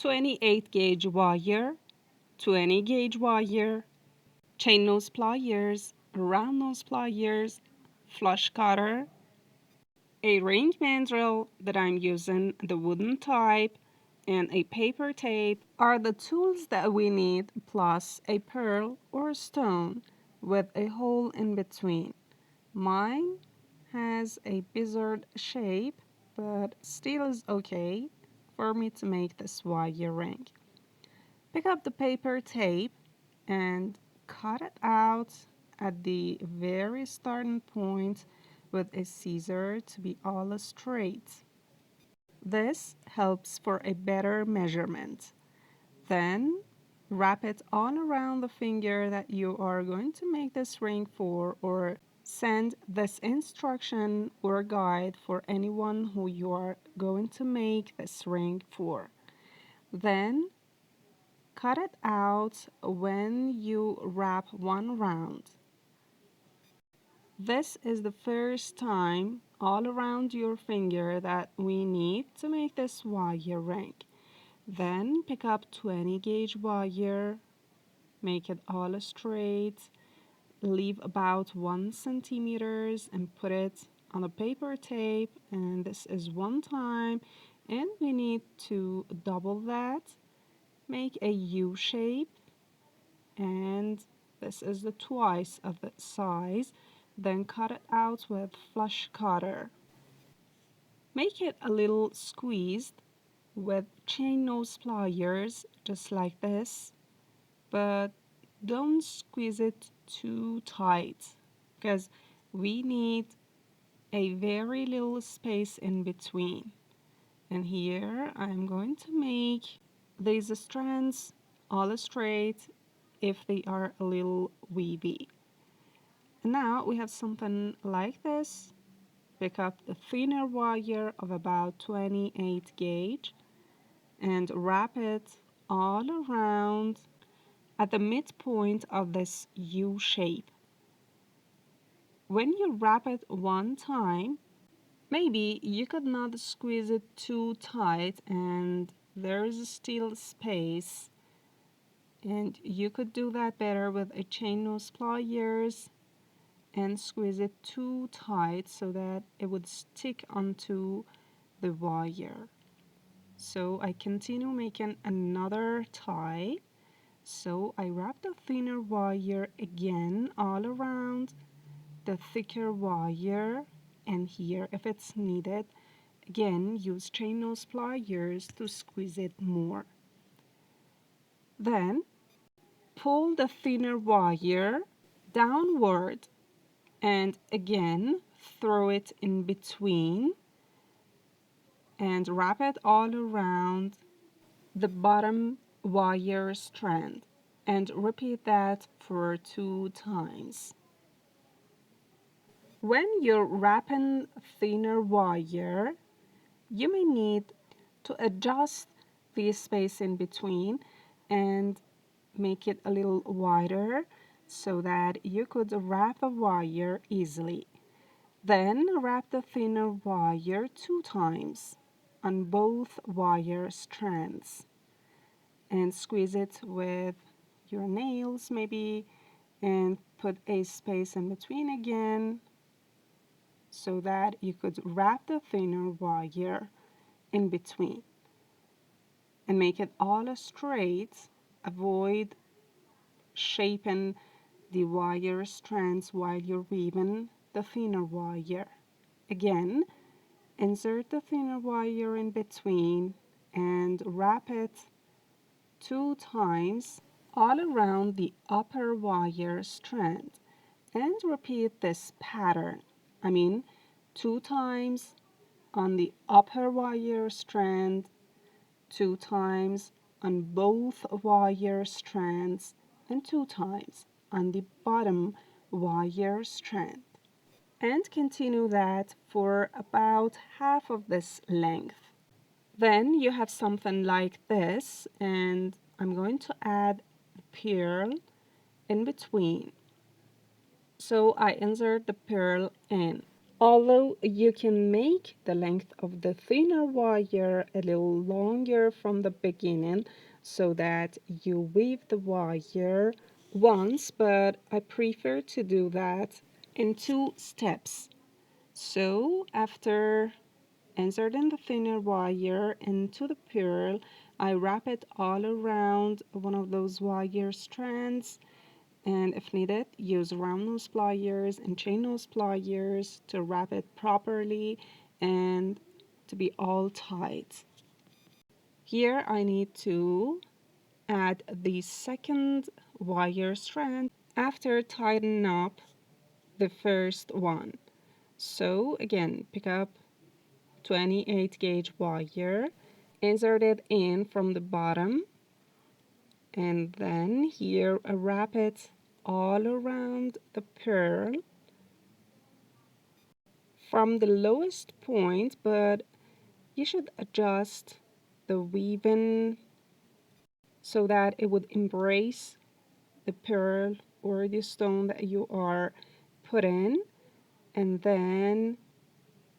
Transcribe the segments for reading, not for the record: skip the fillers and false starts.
28 gauge wire, 20 gauge wire, chain nose pliers, round nose pliers, flush cutter, a ring mandrel that I'm using, the wooden type, and a paper tape are the tools that we need, plus a pearl or stone with a hole in between. Mine has a bizarre shape, but still is okay for me to make this wire ring. Pick up the paper tape and cut it out at the very starting point with a scissor to be all straight. This helps for a better measurement. Then wrap it all around the finger that you are going to make this ring for, or send this instruction or guide for anyone who you are going to make this ring for. Then cut it out when you wrap one round. This is the first time all around your finger that we need to make this wire ring. Then pick up 20 gauge wire, make it all straight, leave about 1 centimeters and put it on a paper tape, and this is one time, and we need to double that, make a U shape, and this is the twice of the size. Then cut it out with flush cutter. Make it a little squeezed with chain nose pliers, just like this, but don't squeeze it too tight because we need a very little space in between. And here I'm going to make these strands all straight if they are a little wavy. And now we have something like this. Pick up the thinner wire of about 28 gauge and wrap it all around at the midpoint of this U shape. When you wrap it one time, maybe you could not squeeze it too tight and there is still space, and you could do that better with a chain nose pliers and squeeze it too tight so that it would stick onto the wire. So I continue making another tie. So I wrap the thinner wire again all around the thicker wire, and here if it's needed, again use chain nose pliers to squeeze it more. Then pull the thinner wire downward and again throw it in between and wrap it all around the bottom wire strand, and repeat that for 2 times. When you're wrapping thinner wire, you may need to adjust the space in between and make it a little wider so that you could wrap the wire easily. Then wrap the thinner wire 2 times on both wire strands and squeeze it with your nails maybe, and put a space in between again so that you could wrap the thinner wire in between and make it all straight. Avoid shaping the wire strands while you're weaving the thinner wire. Again, insert the thinner wire in between and wrap it 2 times all around the upper wire strand, and repeat this pattern. 2 times on the upper wire strand, 2 times on both wire strands, and 2 times on the bottom wire strand. And continue that for about half of this length. Then you have something like this, and I'm going to add the pearl in between. So I insert the pearl in. Although you can make the length of the thinner wire a little longer from the beginning so that you weave the wire once, but I prefer to do that in two steps. So after inserting the thinner wire into the pearl, I wrap it all around one of those wire strands, and if needed, use round nose pliers and chain nose pliers to wrap it properly and to be all tight. Here I need to add the second wire strand after tightening up the first one. So again, pick up 28 gauge wire, insert it in from the bottom, and then here wrap it all around the pearl from the lowest point, but you should adjust the weaving so that it would embrace the pearl or the stone that you are putting, and then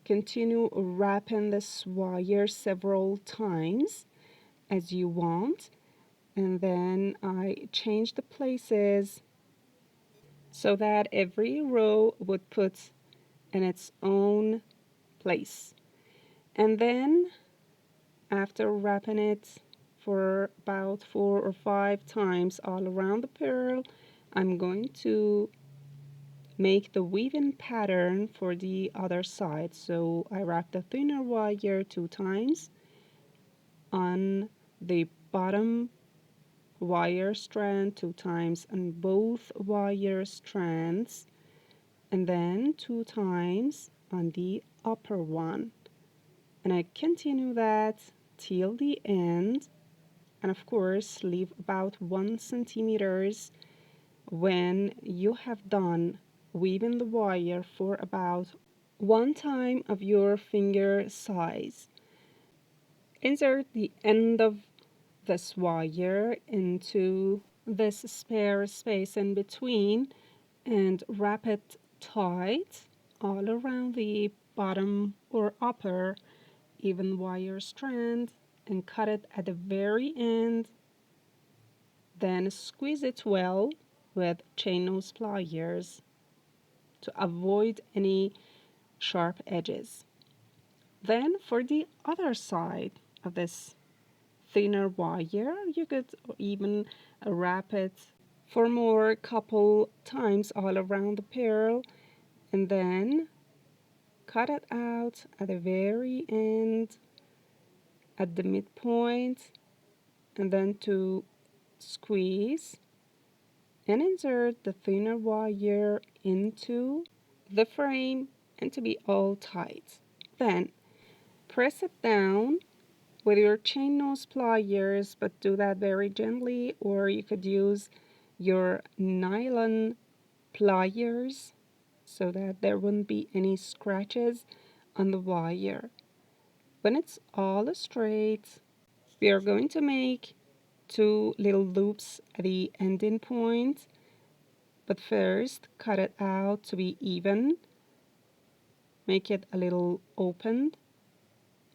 continue wrapping this wire several times as you want. And then I change the places so that every row would put in its own place. And then after wrapping it for about 4 or 5 times all around the pearl, I'm going to make the weaving pattern for the other side. So I wrap the thinner wire 2 times on the bottom wire strand, 2 times on both wire strands, and then 2 times on the upper one. And I continue that till the end, and of course leave about 1 centimeters when you have done weaving the wire for about 1 time of your finger size. Insert the end of this wire into this spare space in between and wrap it tight all around the bottom or upper even wire strand and cut it at the very end. Then squeeze it well with chain nose pliers to avoid any sharp edges. Then for the other side of this thinner wire, you could even wrap it for more couple times all around the pearl and then cut it out at the very end at the midpoint, and then to squeeze and insert the thinner wire into the frame and to be all tight. Then press it down with your chain nose pliers, but do that very gently, or you could use your nylon pliers so that there wouldn't be any scratches on the wire. When it's all straight, we are going to make 2 little loops at the ending point, but first cut it out to be even, make it a little opened,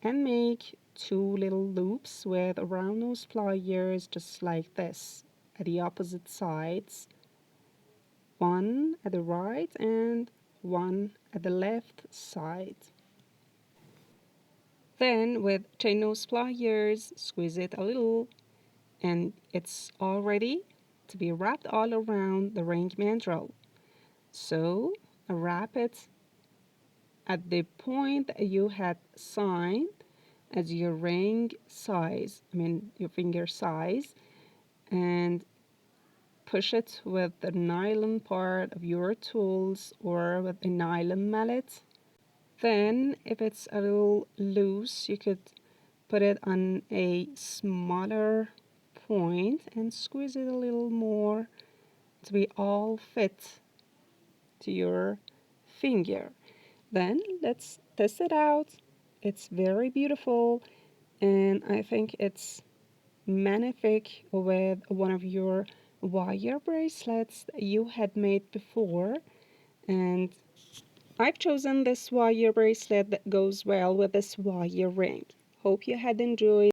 and make 2 little loops with round nose pliers just like this at the opposite sides, one at the right and one at the left side. Then with chain nose pliers, squeeze it a little, and it's all ready to be wrapped all around the ring mandrel. So wrap it at the point that you had signed as your ring size, your finger size, and push it with the nylon part of your tools or with a nylon mallet. Then if it's a little loose, you could put it on a smaller point and squeeze it a little more to be all fit to your finger. Then let's test it out. It's very beautiful, and I think it's magnifique with one of your wire bracelets that you had made before. And I've chosen this wire bracelet that goes well with this wire ring. Hope you had enjoyed.